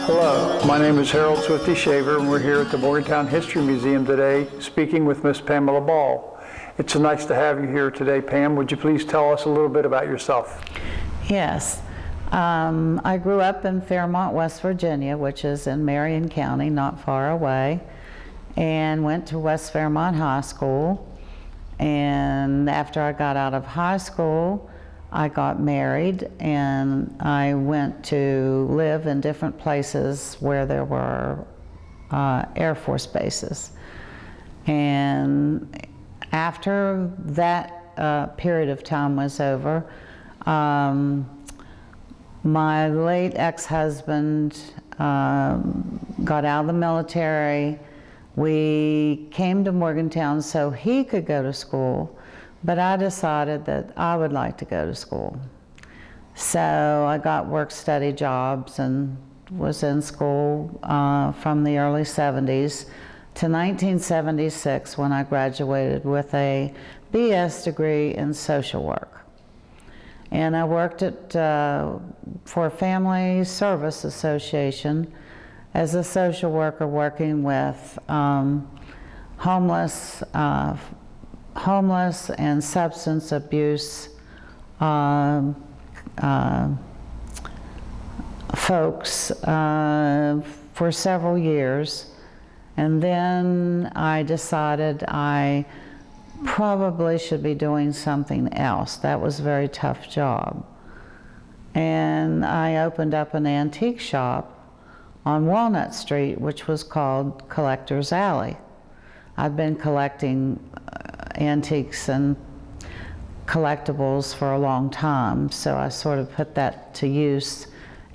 Hello, my name is Harold Swifty Shaver, and we're here at the Morgantown History Museum today speaking with Miss Pamela Ball. It's nice to have you here today, Pam. Would you please tell us a little bit about yourself? Yes. I grew up in Fairmont, West Virginia, which is in Marion County, not far away, and went to West Fairmont High School. And after I got out of high school, I got married, and I went to live in different places where there were Air Force bases. And after that period of time was over, my late ex-husband got out of the military. We came to Morgantown so he could go to school, but I decided that I would like to go to school. So I got work-study jobs and was in school from the early 70s to 1976 when I graduated with a BS degree in social work. And I worked for a Family Service Association as a social worker working with homeless and substance abuse folks for several years. And then I decided I probably should be doing something else. That was a very tough job. And I opened up an antique shop on Walnut Street, which was called Collector's Alley. I've been collecting antiques and collectibles for a long time, so I sort of put that to use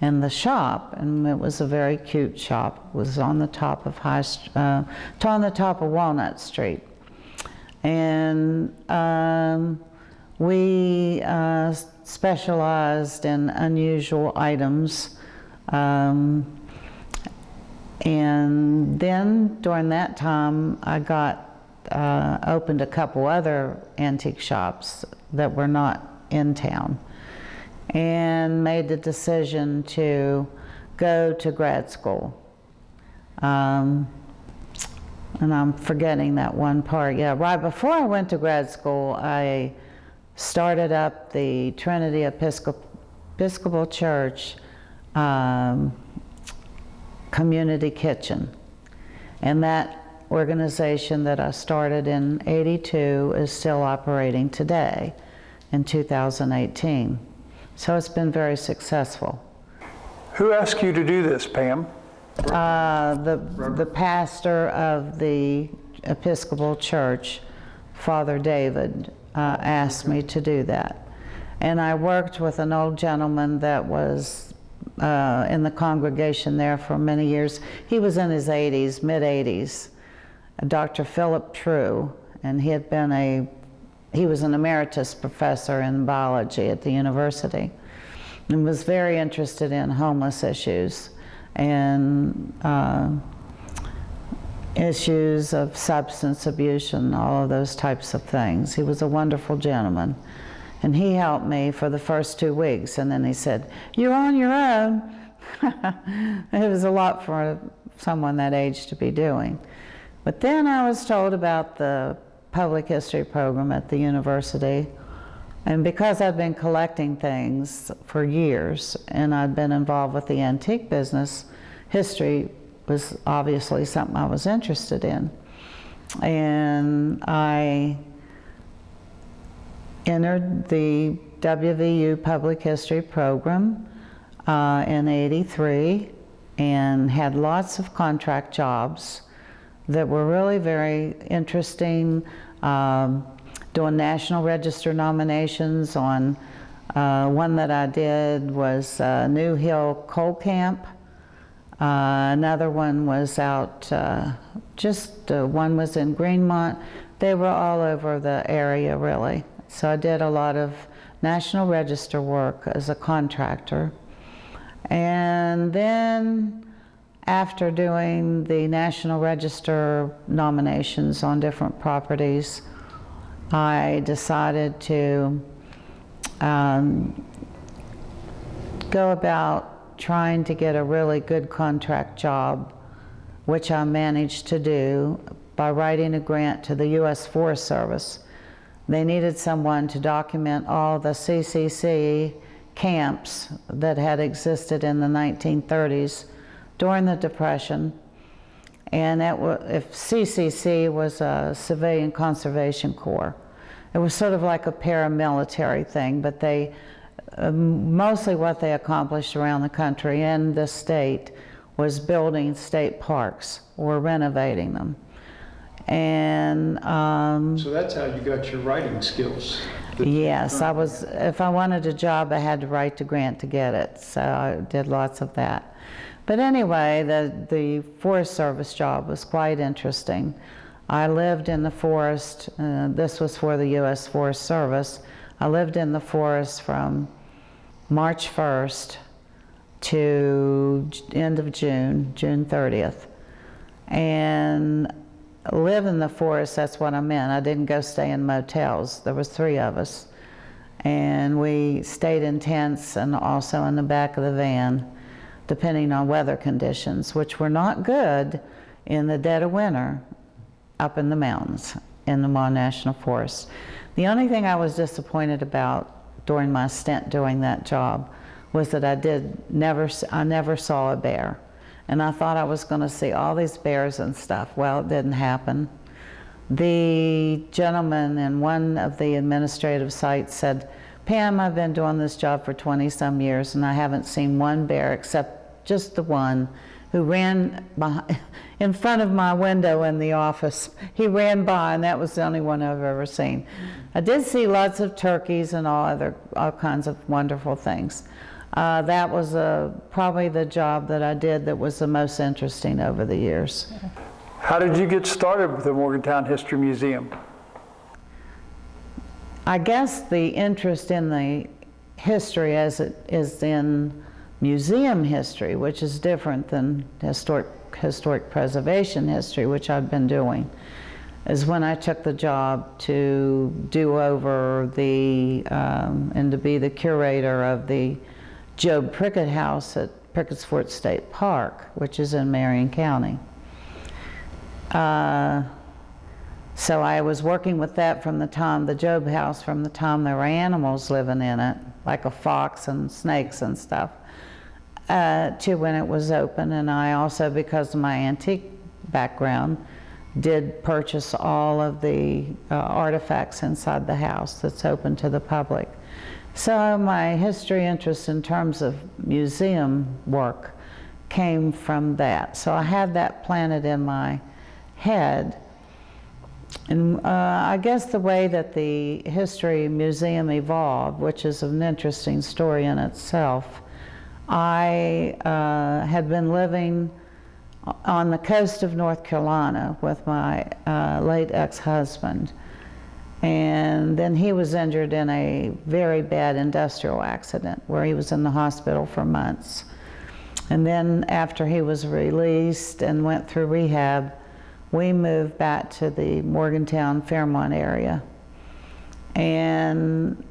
in the shop, and it was a very cute shop. It was on the top of Walnut Street. And we specialized in unusual items. And then during that time, I opened a couple other antique shops that were not in town, and made the decision to go to grad school. And I'm forgetting that one part. Yeah, right before I went to grad school, I started up the Trinity Episcopal Church Community Kitchen. And that organization that I started in '82 is still operating today in 2018. So it's been very successful. Who asked you to do this, Pam? The pastor of the Episcopal Church, Father David, asked me to do that. And I worked with an old gentleman that was in the congregation there for many years. He was in his 80s, mid-80s, Dr. Philip True, and he was an emeritus professor in biology at the university, and was very interested in homeless issues and issues of substance abuse and all of those types of things. He was a wonderful gentleman. And he helped me for the first 2 weeks, and then he said, "You're on your own." It was a lot for someone that age to be doing. But then I was told about the public history program at the university, and because I'd been collecting things for years and I'd been involved with the antique business, history was obviously something I was interested in. And I entered the WVU Public History program in '83 and had lots of contract jobs that were really very interesting, doing National Register nominations on one that I did was New Hill Coal Camp. Another one was out, one was in Greenmont. They were all over the area, really. So I did a lot of National Register work as a contractor. And then after doing the National Register nominations on different properties, I decided to go about trying to get a really good contract job, which I managed to do by writing a grant to the U.S. Forest Service. They needed someone to document all the CCC camps that had existed in the 1930s during the Depression. And if CCC was a Civilian Conservation Corps. It was sort of like a paramilitary thing, but they mostly what they accomplished around the country and the state was building state parks or renovating them. And so that's how you got your writing skills. yes, if I wanted a job, I had to write the grant to get it, so I did lots of that. But anyway, the Forest Service job was quite interesting. I lived in the forest, this was for the U.S. Forest Service. I lived in the forest from March 1st to end of June 30th. And live in the forest, that's what I meant. I didn't go stay in motels. There was 3 of us. And we stayed in tents and also in the back of the van, depending on weather conditions, which were not good in the dead of winter up in the mountains in the Moore National Forest. The only thing I was disappointed about during my stint doing that job was that I never saw a bear. And I thought I was going to see all these bears and stuff. Well, it didn't happen. The gentleman in one of the administrative sites said, "Pam, I've been doing this job for 20-some years and I haven't seen one bear except just the one who ran in front of my window in the office. He ran by and that was the only one I've ever seen." I did see lots of turkeys and all kinds of wonderful things. That was probably the job that I did that was the most interesting over the years. How did you get started with the Morgantown History Museum? I guess the interest in the history as it is in museum history, which is different than historic preservation history, which I've been doing, is when I took the job to do over and to be the curator of the Job Prickett House at Prickett's Fort State Park, which is in Marion County. So I was working with that from the time, the Job House, from the time there were animals living in it, like a fox and snakes and stuff, to when it was open. And I also, because of my antique background, did purchase all of the artifacts inside the house that's open to the public. So my history interest in terms of museum work came from that. So I had that planted in my head. And I guess the way that the History Museum evolved, which is an interesting story in itself, I had been living on the coast of North Carolina with my late ex-husband. And then he was injured in a very bad industrial accident where he was in the hospital for months. And then after he was released and went through rehab, we moved back to the Morgantown, Fairmont area. And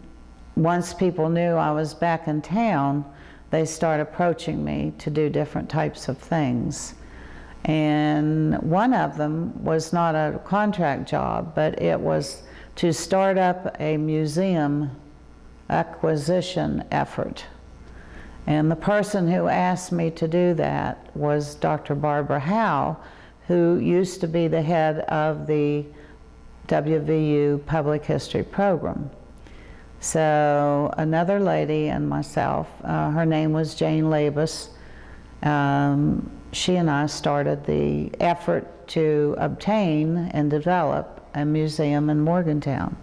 once people knew I was back in town, they started approaching me to do different types of things. And one of them was not a contract job, but it was to start up a museum acquisition effort. And the person who asked me to do that was Dr. Barbara Howe, who used to be the head of the WVU Public History Program. So another lady and myself, her name was Jane Labus, she and I started the effort to obtain and develop a museum in Morgantown.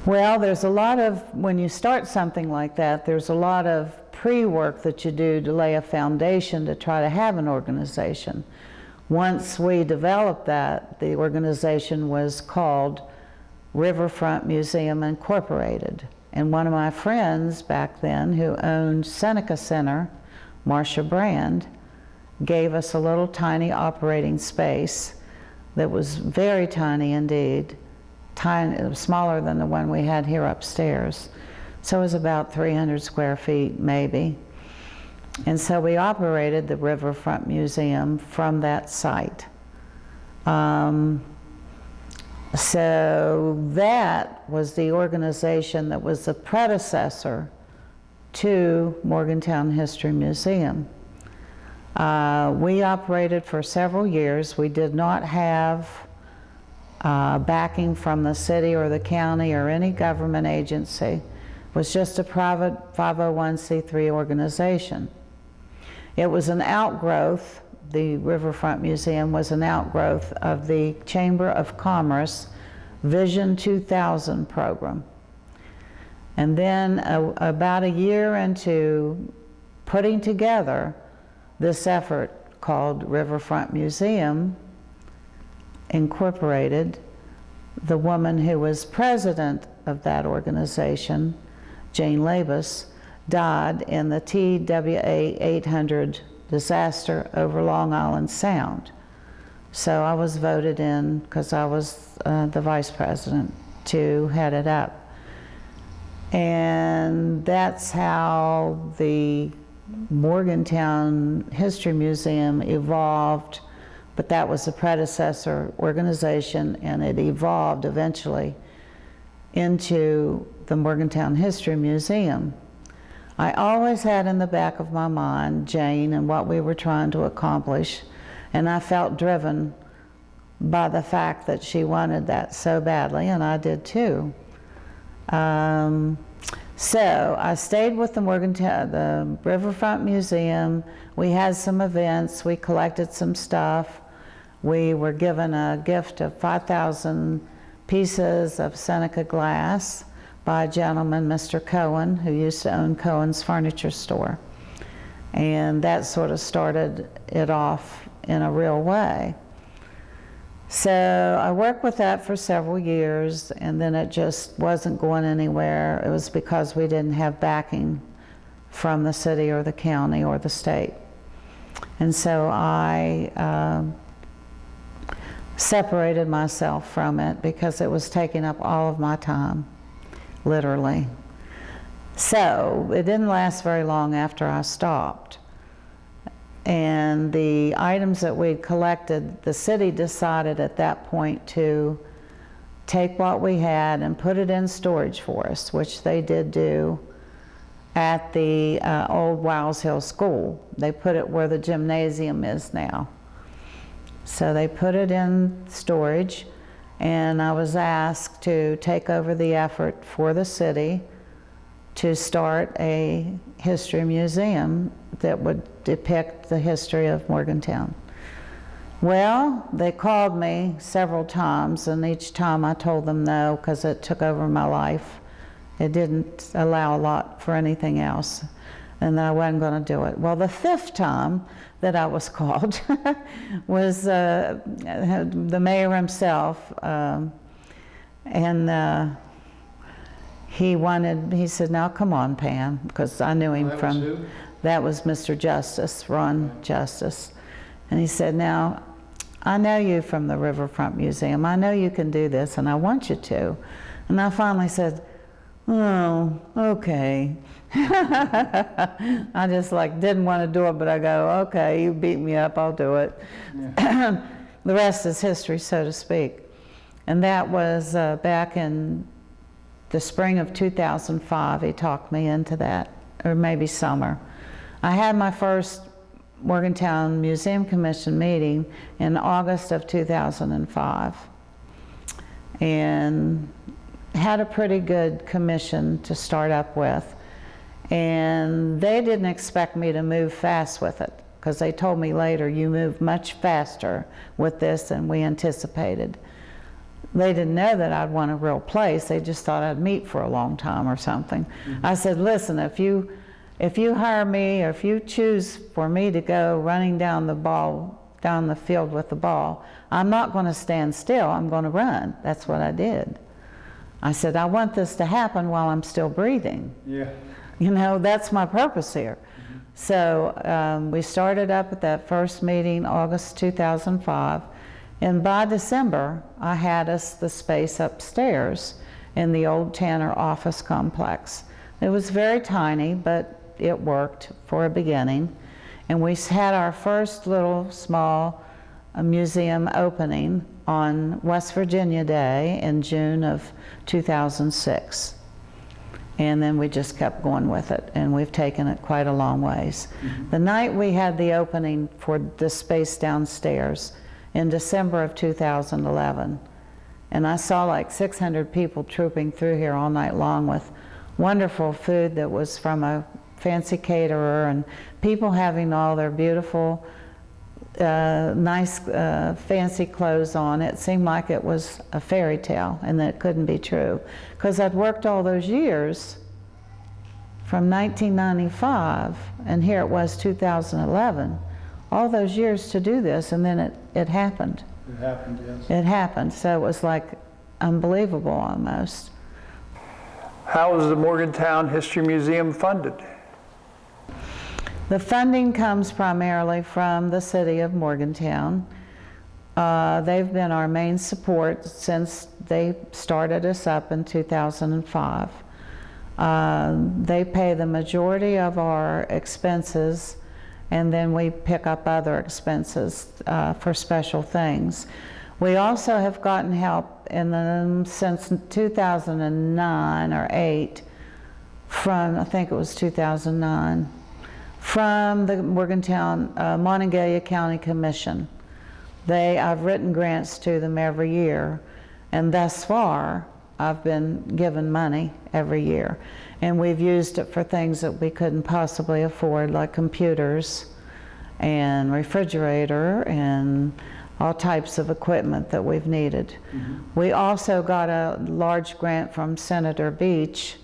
Well, there's a lot of, when you start something like that, there's a lot of pre-work that you do to lay a foundation to try to have an organization. Once we developed that, the organization was called Riverfront Museum Incorporated. And one of my friends back then who owned Seneca Center, Marcia Brand, gave us a little tiny operating space that was very tiny indeed, tiny, smaller than the one we had here upstairs. So it was about 300 square feet maybe. And so we operated the Riverfront Museum from that site. So that was the organization that was the predecessor to Morgantown History Museum. We operated for several years. We did not have backing from the city or the county or any government agency. It was just a private 501c3 organization. It was an outgrowth, the Riverfront Museum was an outgrowth of the Chamber of Commerce Vision 2000 program. And then about a year into putting together this effort called Riverfront Museum Incorporated, the woman who was president of that organization, Jane Labus, died in the TWA 800 disaster over Long Island Sound. So I was voted in, because I was the vice president, to head it up. And that's how the Morgantown History Museum evolved, but that was the predecessor organization, and it evolved eventually into the Morgantown History Museum. I always had in the back of my mind Jane and what we were trying to accomplish, and I felt driven by the fact that she wanted that so badly, and I did too. So I stayed with the Riverfront Museum. We had some events, we collected some stuff. We were given a gift of 5,000 pieces of Seneca glass by a gentleman, Mr. Cohen, who used to own Cohen's Furniture Store. And that sort of started it off in a real way. So I worked with that for several years, and then it just wasn't going anywhere. It was because we didn't have backing from the city or the county or the state. And so I separated myself from it because it was taking up all of my time, literally. So it didn't last very long after I stopped. And the items that we'd collected, the city decided at that point to take what we had and put it in storage for us, which they did do at the old Wiles Hill School. They put it where the gymnasium is now. So they put it in storage, and I was asked to take over the effort for the city to start a history museum that would depict the history of Morgantown. Well, they called me several times, and each time I told them no, because it took over my life. It didn't allow a lot for anything else, and that I wasn't going to do it. Well, the fifth time that I was called was the mayor himself, he said, "Now come on, Pam," because I knew him from, that was Mr. Justice, Ron Justice. And he said, "Now, I know you from the Riverfront Museum. I know you can do this, and I want you to." And I finally said, "Oh, okay." I just didn't want to do it, but I go, "Okay, you beat me up, I'll do it." Yeah. The rest is history, so to speak. And that was back in the spring of 2005, he talked me into that, or maybe summer. I had my first Morgantown Museum Commission meeting in August of 2005, and had a pretty good commission to start up with. And they didn't expect me to move fast with it, because they told me later, "You moved much faster with this than we anticipated." They didn't know that I'd want a real place. They just thought I'd meet for a long time or something. Mm-hmm. I said, "Listen, if you hire me, or if you choose for me to go running down the field with the ball, I'm not going to stand still. I'm going to run." That's what I did. I said, "I want this to happen while I'm still breathing." Yeah. You know, that's my purpose here. Mm-hmm. So we started up at that first meeting, August 2005. And by December, I had us the space upstairs in the old Tanner office complex. It was very tiny, but it worked for a beginning. And we had our first little small museum opening on West Virginia Day in June of 2006. And then we just kept going with it, and we've taken it quite a long ways. The night we had the opening for the space downstairs in December of 2011, and I saw like 600 people trooping through here all night long with wonderful food that was from a fancy caterer, and people having all their beautiful, nice, fancy clothes on. It seemed like it was a fairy tale, and that it couldn't be true. Because I'd worked all those years from 1995, and here it was 2011, all those years to do this, and then it happened. It happened, yes. It happened, so it was like unbelievable almost. How is the Morgantown History Museum funded? The funding comes primarily from the city of Morgantown. They've been our main support since they started us up in 2005. They pay the majority of our expenses, and then we pick up other expenses for special things. We also have gotten help since 2009 or 8 from, I think it was 2009, from the Morgantown Monongalia County Commission. I've written grants to them every year, and thus far I've been given money every year, and we've used it for things that we couldn't possibly afford, like computers and refrigerator and all types of equipment that we've needed. We also got a large grant from Senator Beach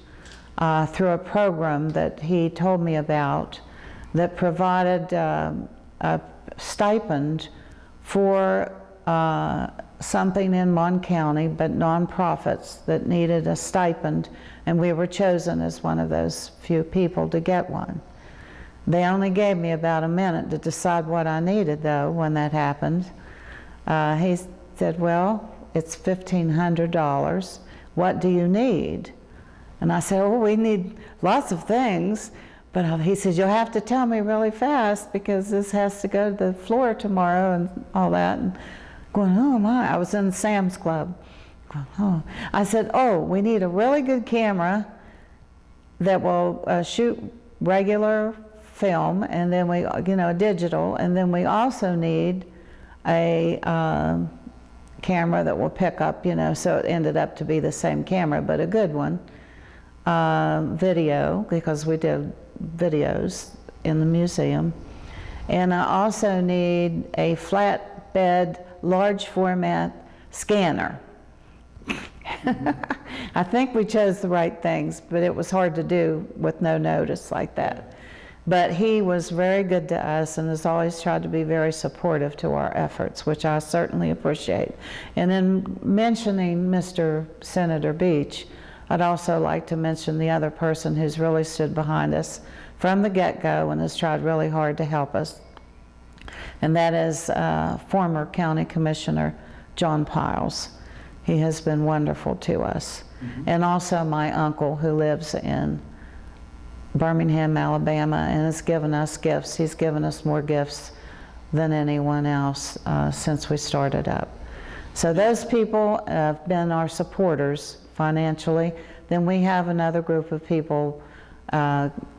through a program that he told me about that provided a stipend for something in Mon County, but nonprofits that needed a stipend, and we were chosen as one of those few people to get one. They only gave me about a minute to decide what I needed, though, when that happened. He said, well, it's $1,500. What do you need? And I said, oh, we need lots of things. But he said, you'll have to tell me really fast because this has to go to the floor tomorrow and all that. And going, oh my, I was in Sam's Club. Going, oh. I said, oh, we need a really good camera that will shoot regular film, and then we, digital, and then we also need a camera that will pick up, so it ended up to be the same camera, but a good one. Video, because we did videos in the museum. And I also need a flatbed, large format scanner. I think we chose the right things, but it was hard to do with no notice like that. But he was very good to us and has always tried to be very supportive to our efforts, which I certainly appreciate. And in mentioning Mr. Senator Beach, I'd also like to mention the other person who's really stood behind us from the get-go and has tried really hard to help us. And that is former County Commissioner John Piles. He has been wonderful to us. And also my uncle, who lives in Birmingham, Alabama, and has given us gifts. He's given us more gifts than anyone else since we started up. So those people have been our supporters financially. Then we have another group of people,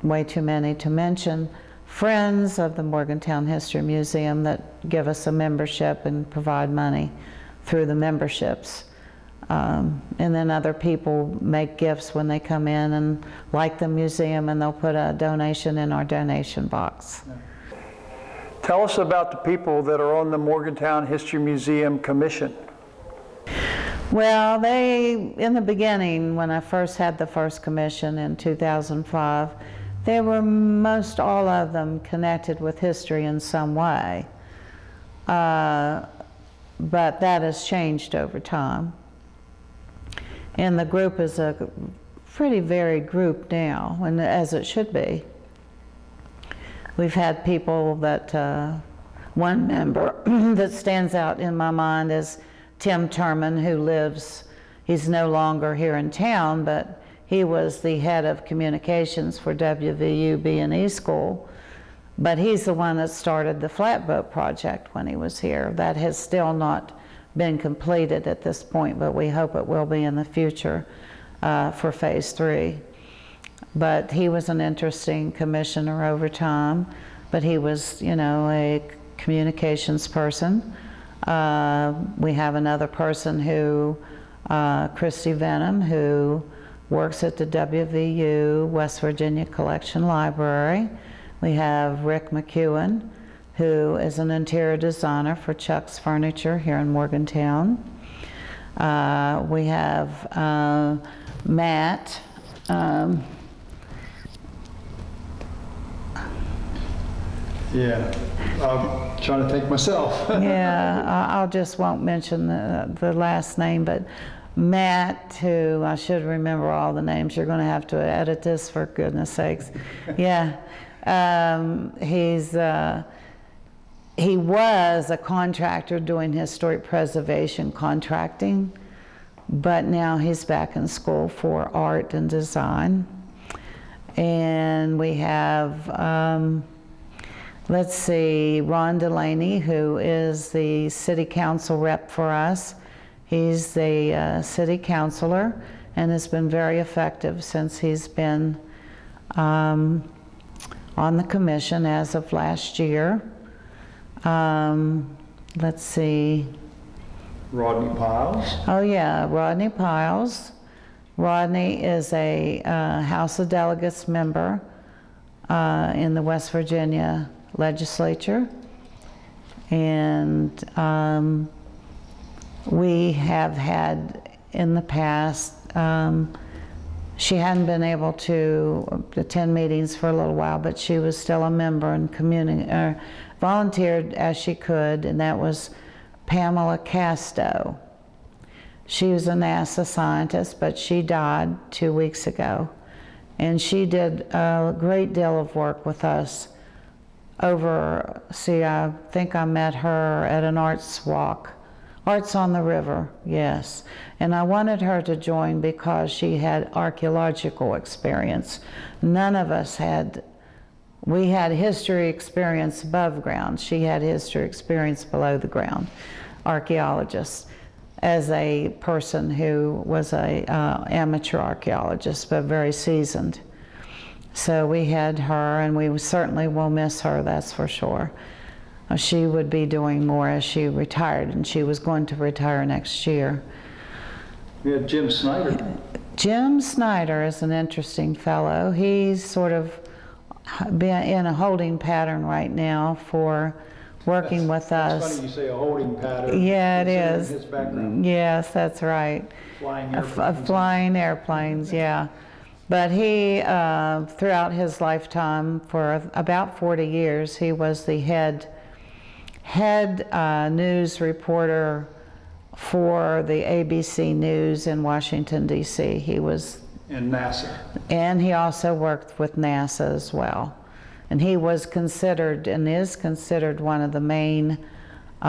way too many to mention, friends of the Morgantown History Museum that give us a membership and provide money through the memberships. And then other people make gifts when they come in and like the museum, and they'll put a donation in our donation box. Tell us about the people that are on the Morgantown History Museum Commission. Well, in the beginning, when I first had the first commission in 2005, they were most all of them connected with history in some way. But that has changed over time. And the group is a pretty varied group now, and as it should be. We've had people that, one member that stands out in my mind is Tim Turman, who he's no longer here in town, but He was the head of communications for WVU B&E School, but he's the one that started the Flatboat Project when he was here. That has still not been completed at this point, but we hope it will be in the future for Phase 3. But he was an interesting commissioner over time, but he was, you know, a communications person. We have another person who, Christy Venom, who works at the WVU West Virginia Collection Library. We have Rick McEwen, who is an interior designer for Chuck's Furniture here in Morgantown. We have Matt. Yeah, I'm trying to think myself. Yeah, I'll just won't mention the last name, but Matt, who I should remember all the names. You're going to have to edit this for goodness sakes. Yeah, he was a contractor doing historic preservation contracting, but now he's back in school for art and design. And we have, let's see, Ron Delaney, who is the city council rep for us. He's the city councilor and has been very effective since he's been on the commission as of last year. Let's see. Rodney Piles. Oh yeah, Rodney Piles. Rodney is a House of Delegates member in the West Virginia legislature, and we have had in the past, she hadn't been able to attend meetings for a little while, but she was still a member and volunteered as she could, and that was Pamela Casto. She was a NASA scientist, but she died 2 weeks ago, and she did a great deal of work with us over, I think I met her at an arts walk. Arts on the River, yes. And I wanted her to join because she had archaeological experience. None of us had. We had history experience above ground. She had history experience below the ground, archaeologist, as a person who was a amateur archaeologist, but very seasoned. So we had her, and we certainly will miss her, that's for sure. She would be doing more as she retired, and she was going to retire next year. We had Jim Snyder. Jim Snyder is an interesting fellow. He's sort of been in a holding pattern right now for working with us. It's funny you say a holding pattern. Yeah, it is. His background. Yes, that's right. Flying airplanes. Flying airplanes, yeah. But he, throughout his lifetime, for about 40 years, he was the head news reporter for the ABC News in Washington, D.C. He was... And NASA. And he also worked with NASA as well. And he was considered, and is considered, one of the main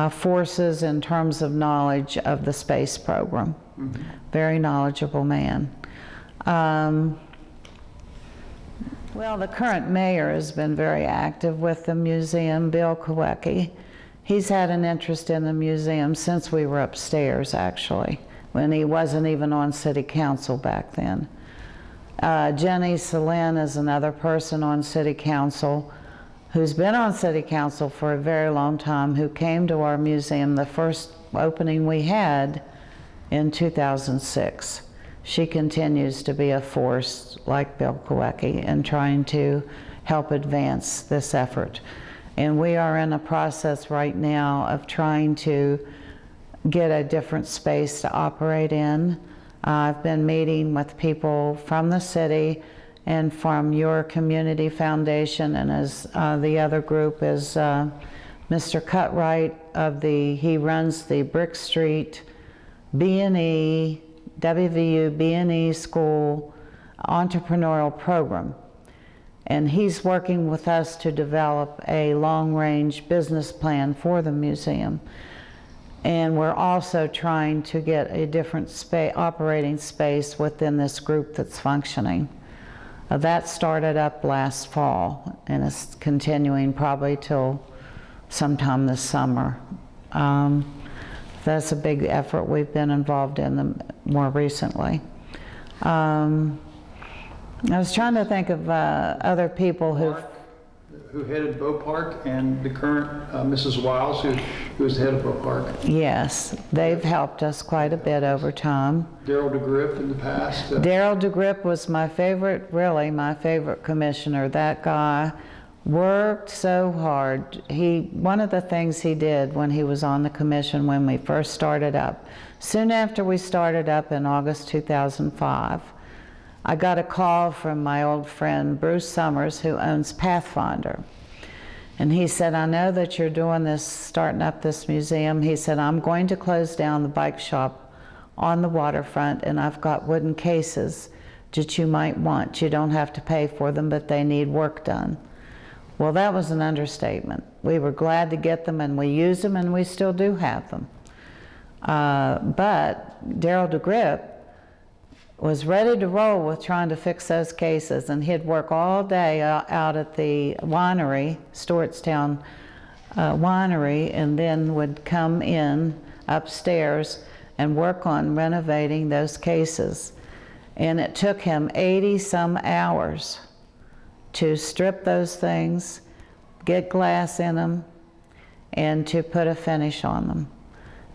forces in terms of knowledge of the space program. Mm-hmm. Very knowledgeable man. Well, the current mayor has been very active with the museum, Bill Kowecki. He's had an interest in the museum since we were upstairs, actually, when he wasn't even on city council back then. Jenny Selin is another person on city council who's been on city council for a very long time, who came to our museum the first opening we had in 2006. She continues to be a force, like Bill Kowecki, in trying to help advance this effort. And we are in a process right now of trying to get a different space to operate in. I've been meeting with people from the city and from your community foundation, and as the other group is Mr. Cutright he runs the Brick Street B&E, WVU B&E School entrepreneurial program. And he's working with us to develop a long-range business plan for the museum. And we're also trying to get a different operating space within this group that's functioning. That started up last fall and is continuing probably till sometime this summer. That's a big effort we've been involved in more recently. I was trying to think of other people who headed Bow Park, and the current Mrs. Wiles, who is the head of Bow Park. Yes, they've helped us quite a bit over time. Darryl DeGriff in the past. Darryl DeGriff was my favorite, really my favorite commissioner. That guy worked so hard. One of the things he did when he was on the commission when we first started up, soon after we started up in August 2005, I got a call from my old friend Bruce Summers, who owns Pathfinder. And he said, I know that you're doing this, starting up this museum. He said, I'm going to close down the bike shop on the waterfront, and I've got wooden cases that you might want. You don't have to pay for them, but they need work done. Well, that was an understatement. We were glad to get them, and we used them, and we still do have them. But Darryl DeGriff was ready to roll with trying to fix those cases, and he'd work all day out at the winery, Stewartstown winery, and then would come in upstairs and work on renovating those cases. And it took him 80-some hours to strip those things, get glass in them, and to put a finish on them.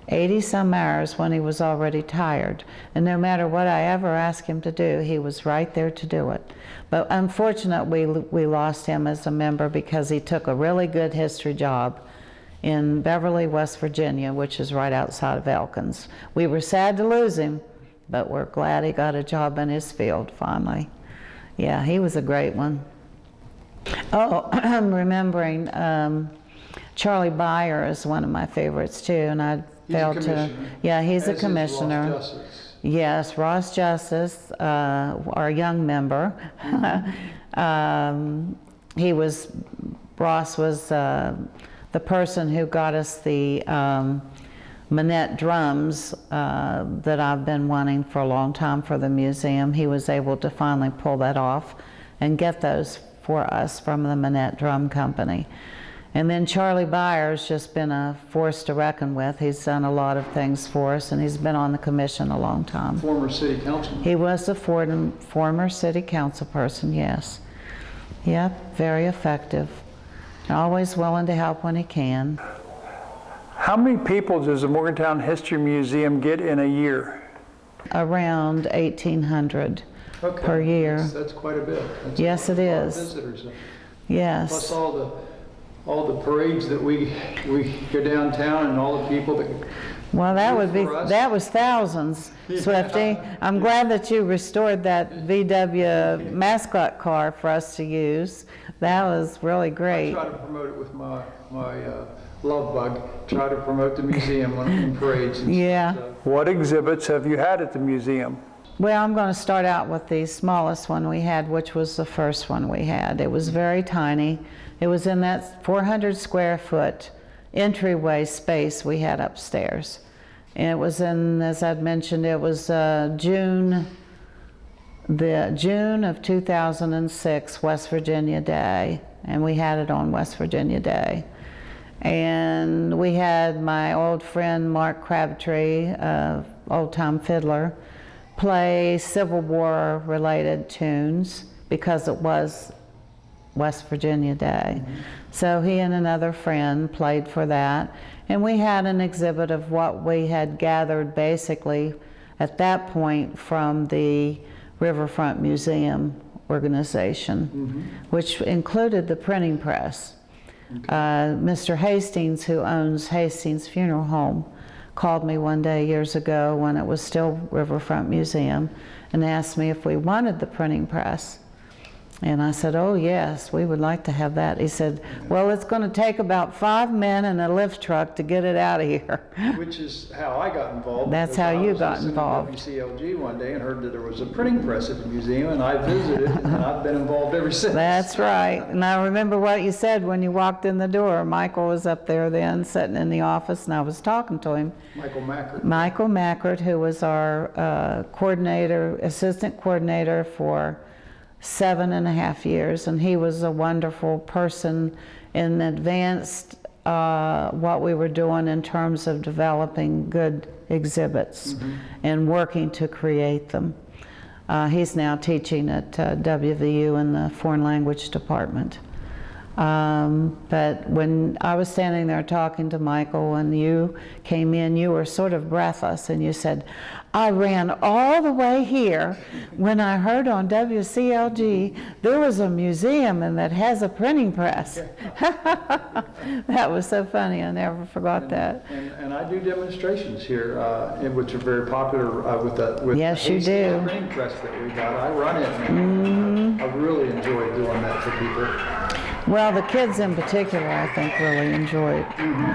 80-some hours when he was already tired. And no matter what I ever asked him to do, he was right there to do it. But unfortunately, we lost him as a member because he took a really good history job in Beverly, West Virginia, which is right outside of Elkins. We were sad to lose him, but we're glad he got a job in his field finally. Yeah, he was a great one. Oh, I'm remembering Charlie Byer is one of my favorites too, and I failed to. Yeah, he's a commissioner. Ross Justice. Yes, Ross Justice, our young member. Ross was the person who got us the Manette drums that I've been wanting for a long time for the museum. He was able to finally pull that off and get those for us from the Manette Drum Company. And then Charlie Byer's just been a force to reckon with. He's done a lot of things for us, and he's been on the commission a long time. Former city councilman. He was a former city council person, yes. Yep, very effective. Always willing to help when he can. How many people does the Morgantown History Museum get in a year? Around 1,800 per year. That's quite a bit. That's yes, it is. Visitors. Yes. Plus all the parades that we go downtown, and all the people that. Well, that was thousands, Swifty. I'm glad that you restored that VW mascot car for us to use. That was really great. I try to promote it with my love bug. Try to promote the museum on parades. And yeah. stuff. What exhibits have you had at the museum? Well, I'm going to start out with the smallest one we had, which was the first one we had. It was very tiny. It was in that 400 square foot entryway space we had upstairs. And it was in, as I'd mentioned, it was June of 2006, West Virginia Day, and we had it on West Virginia Day. And we had my old friend Mark Crabtree, old-time fiddler, play Civil War related tunes because it was West Virginia Day. Mm-hmm. So he and another friend played for that, and we had an exhibit of what we had gathered basically at that point from the Riverfront Museum organization, mm-hmm. which included the printing press. Okay. Mr. Hastings, who owns Hastings Funeral Home, called me one day years ago when it was still Riverfront Museum and asked me if we wanted the printing press. And I said, oh yes, we would like to have that. He said, well, it's going to take about 5 men and a lift truck to get it out of here. Which is how I got involved. That's how you got involved. I was listening to WCLG one day and heard that there was a printing press at the museum, and I visited, and I've been involved ever since. That's right. And I remember what you said when you walked in the door. Michael was up there then, sitting in the office, and I was talking to him. Michael Mackert, who was our coordinator, assistant coordinator for 7.5 years, and he was a wonderful person and advanced what we were doing in terms of developing good exhibits and working to create them. He's now teaching at WVU in the foreign language department. But when I was standing there talking to Michael and you came in, you were sort of breathless, and you said, I ran all the way here when I heard on WCLG there was a museum and that has a printing press. That was so funny. I never forgot that. And I do demonstrations here, which are very popular with the yes, you do. Printing press that we got. I run it, and I really enjoy doing that for people. Well, the kids in particular, I think, really enjoy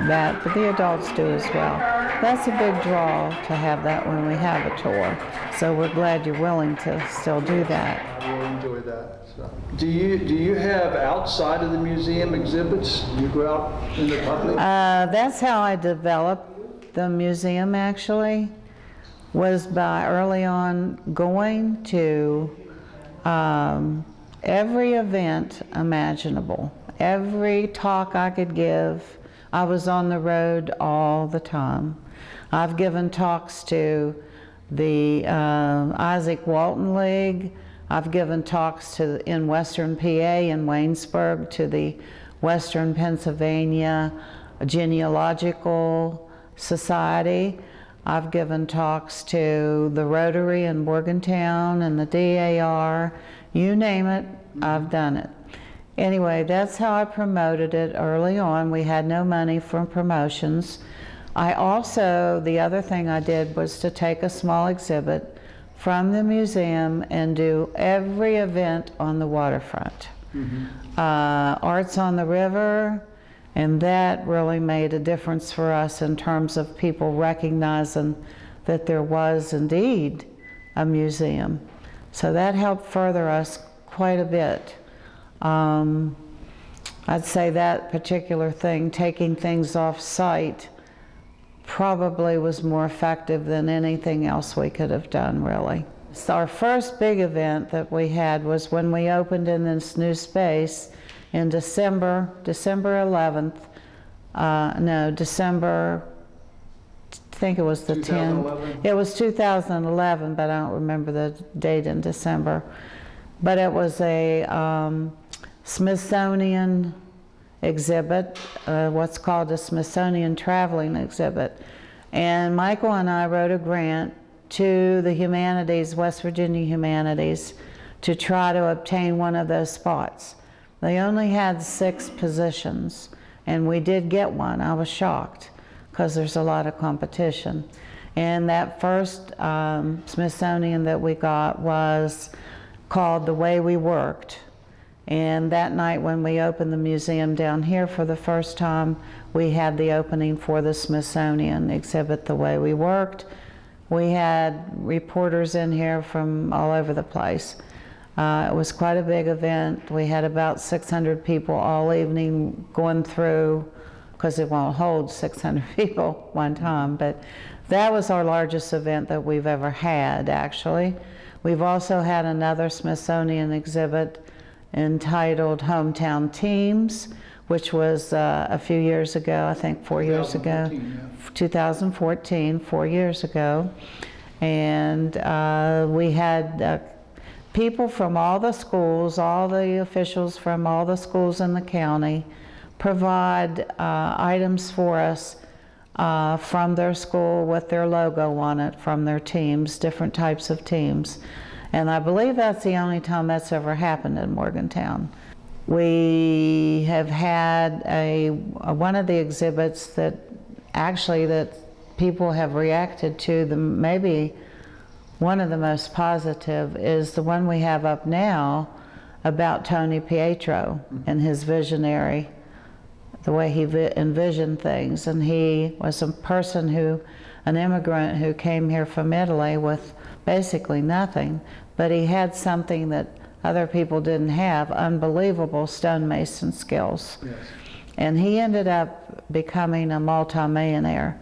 that, but the adults do as well. That's a big draw to have that when we have a tour. So we're glad you're willing to still do that. I really enjoy that. So. Do you have outside of the museum exhibits? Do you go out in the public? That's how I developed the museum, actually, was by early on going to every event imaginable, every talk I could give. I was on the road all the time. I've given talks to the Isaac Walton League. I've given talks in Western PA in Waynesburg to the Western Pennsylvania Genealogical Society. I've given talks to the Rotary in Morgantown and the DAR. You name it, I've done it. Anyway, that's how I promoted it early on. We had no money for promotions. I also, the other thing I did was to take a small exhibit from the museum and do every event on the waterfront. Arts on the River, and that really made a difference for us in terms of people recognizing that there was indeed a museum. So that helped further us quite a bit. I'd say that particular thing, taking things off site, probably was more effective than anything else we could have done, really. So our first big event that we had was when we opened in this new space in December 11th. I think it was the 10th. It was 2011, but I don't remember the date in December. But it was a Smithsonian exhibit, what's called a Smithsonian traveling exhibit. And Michael and I wrote a grant to the Humanities, West Virginia Humanities, to try to obtain one of those spots. They only had 6 positions, and we did get one. I was shocked, because there's a lot of competition. And that first Smithsonian that we got was called The Way We Worked. And that night when we opened the museum down here for the first time, we had the opening for the Smithsonian exhibit, The Way We Worked. We had reporters in here from all over the place. It was quite a big event. We had about 600 people all evening going through, because it won't hold 600 people one time, but that was our largest event that we've ever had, actually. We've also had another Smithsonian exhibit entitled Hometown Teams, which was a few years ago, I think 4 years ago. 2014, 4 years ago. And we had people from all the schools, all the officials from all the schools in the county provide items for us from their school with their logo on it, from their teams, different types of teams. And I believe that's the only time that's ever happened in Morgantown. We have had one of the exhibits that people have reacted to, maybe one of the most positive, is the one we have up now about Tony Pietro and his visionary, the way he envisioned things. And he was a person an immigrant who came here from Italy with basically nothing, but he had something that other people didn't have, unbelievable stonemason skills. Yes. And he ended up becoming a multimillionaire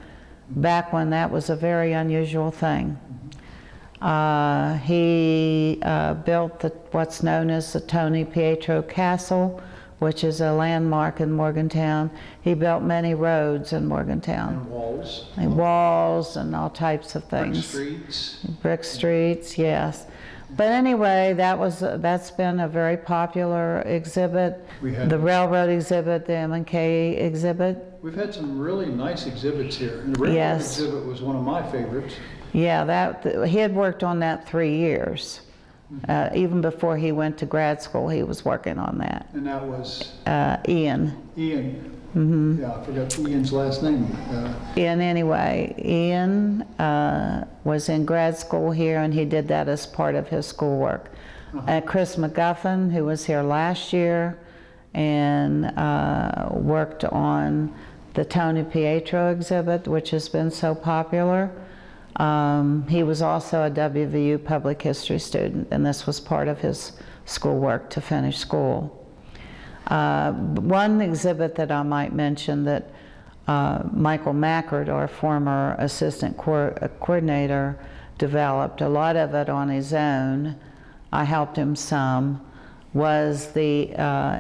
back when that was a very unusual thing. He built what's known as the Tony Pietro Castle, which is a landmark in Morgantown. He built many roads in Morgantown. And walls. And walls and all types of things. Brick streets. Brick streets, yes. But anyway, that's been a very popular exhibit. The railroad exhibit, the M&K exhibit. We've had some really nice exhibits here. And the railroad exhibit was one of my favorites. Yeah, he had worked on that 3 years. Even before he went to grad school, he was working on that. And that was? Ian. Ian. Mm-hmm. Yeah, I forgot Ian's last name. Ian, anyway, Ian was in grad school here, and he did that as part of his schoolwork. Chris McGuffin, who was here last year and worked on the Tony Pietro exhibit, which has been so popular. He was also a WVU public history student, and this was part of his schoolwork to finish school. One exhibit that I might mention that Michael Mackert, our former assistant coordinator, developed, a lot of it on his own, I helped him some, was the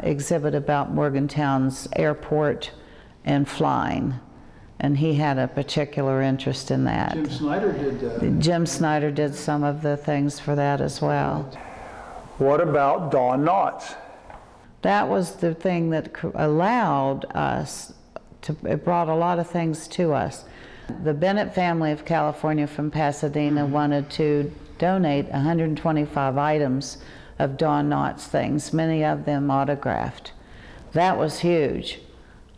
exhibit about Morgantown's airport and flying. And he had a particular interest in that. Jim Snyder did Jim Snyder did some of the things for that as well. What about Don Knotts? That was the thing that allowed us it brought a lot of things to us. The Bennett family of California from Pasadena wanted to donate 125 items of Don Knotts things, many of them autographed. That was huge.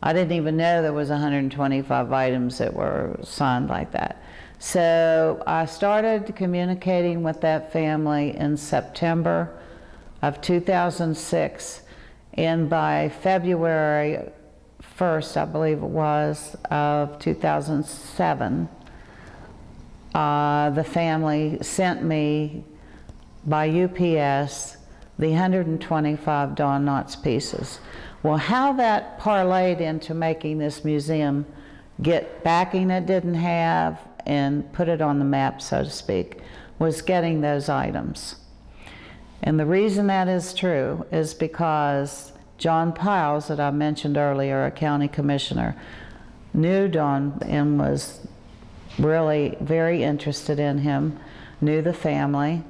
I didn't even know there was 125 items that were signed like that. So I started communicating with that family in September of 2006, and by February 1st, I believe it was, of 2007, the family sent me by UPS the 125 Don Knotts pieces. Well, how that parlayed into making this museum get backing it didn't have and put it on the map, so to speak, was getting those items. And the reason that is true is because John Piles, that I mentioned earlier, a county commissioner, knew Don and was really very interested in him, knew the family,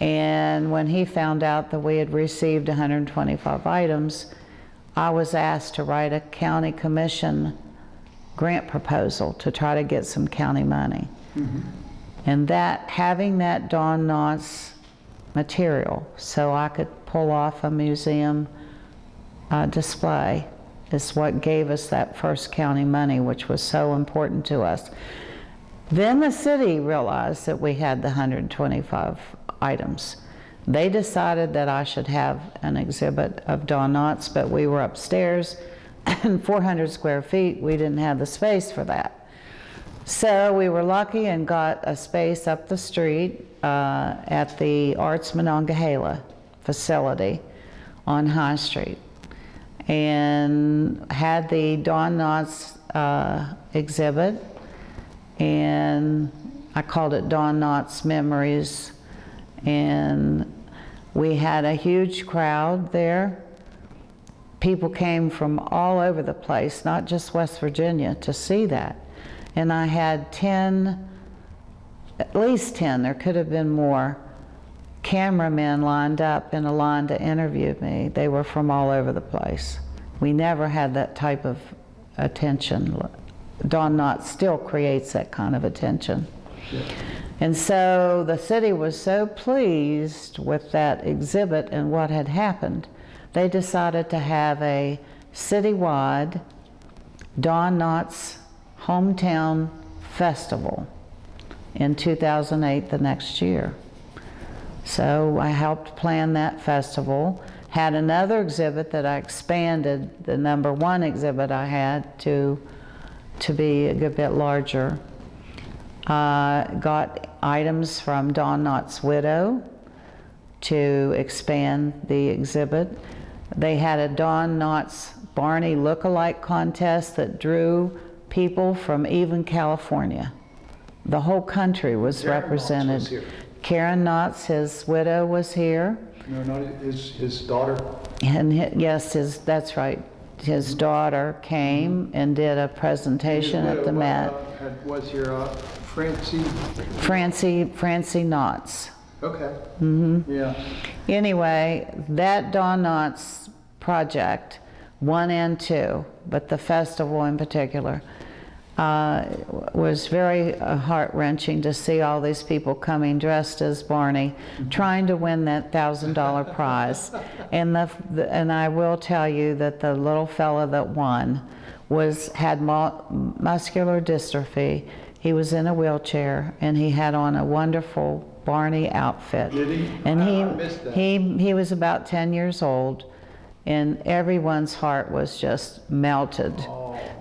and when he found out that we had received 125 items, I was asked to write a county commission grant proposal to try to get some county money. Mm-hmm. And having that Don Knotts material so I could pull off a museum display is what gave us that first county money, which was so important to us. Then the city realized that we had the 125 items. They decided that I should have an exhibit of Don Knotts, but we were upstairs and 400 square feet, we didn't have the space for that. So we were lucky and got a space up the street at the Arts Monongahela facility on High Street, and had the Don Knotts exhibit, and I called it Don Knotts Memories, and we had a huge crowd there. People came from all over the place, not just West Virginia, to see that. And I had at least 10, there could have been more, cameramen lined up in a line to interview me. They were from all over the place. We never had that type of attention. Don Knotts still creates that kind of attention. Yeah. And so the city was so pleased with that exhibit and what had happened, they decided to have a citywide Don Knotts Hometown Festival in 2008, the next year. So I helped plan that festival, Had another exhibit that I expanded, the #1 exhibit I had, to be a good bit larger. Got items from Don Knott's widow to expand the exhibit. They had a Don Knott's Barney look-alike contest that drew people from even California. The whole country was represented. Karen Knott's, his widow, was here. No, not his daughter. And yes, that's right. His daughter came and did a presentation at the Met. Was here Francie Knott's. Okay. Yeah. Anyway, that Don Knott's project, 1 and 2, but the festival in particular, was very heart-wrenching to see all these people coming dressed as Barney, trying to win that $1,000 prize. And I will tell you that the little fella that won had muscular dystrophy. He was in a wheelchair, and he had on a wonderful Barney outfit. Did he? And I missed that. he was about 10 years old, and everyone's heart was just melted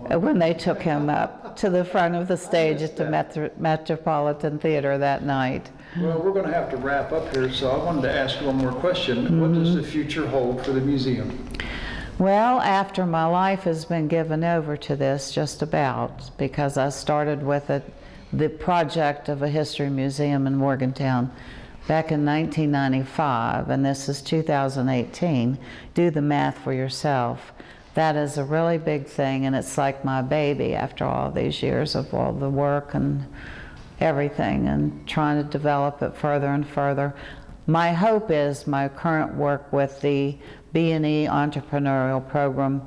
when they took him up to the front of the stage at the Metropolitan Theater that night. Well, we're going to have to wrap up here, so I wanted to ask one more question. What does the future hold for the museum? Well, after my life has been given over to this, just about, because I started with the project of a history museum in Morgantown back in 1995, and this is 2018. Do the math for yourself. That is a really big thing, and it's like my baby after all these years of all the work and everything, and trying to develop it further and further. My hope is my current work with the B&E entrepreneurial program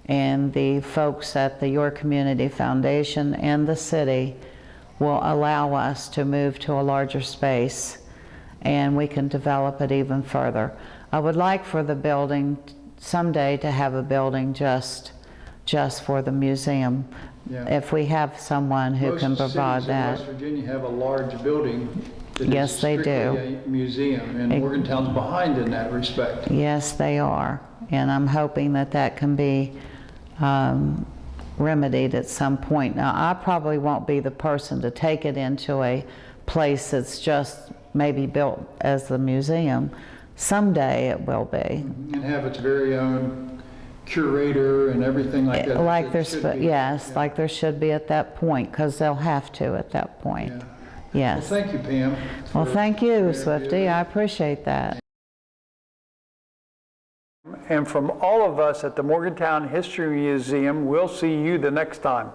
and the folks at the Your Community Foundation and the city will allow us to move to a larger space, and we can develop it even further. I would like for the building someday to have a building just for the museum. Yeah. If we have someone who can provide that. Most cities in West Virginia have a large building that Yes, is they do. strictly a museum, and Morgantown's behind in that respect. Yes, they are, and I'm hoping that that can be remedied at some point. Now, I probably won't be the person to take it into a place that's just maybe built as the museum. Someday it will be. And have its very own curator and everything like that. Like It there, should be. yes, Yeah. like there should be at that point, because they'll have to at that point. Yeah. Yes. Well, thank you, Pam. Well, thank you, for Swifty. I appreciate that. And from all of us at the Morgantown History Museum, we'll see you the next time.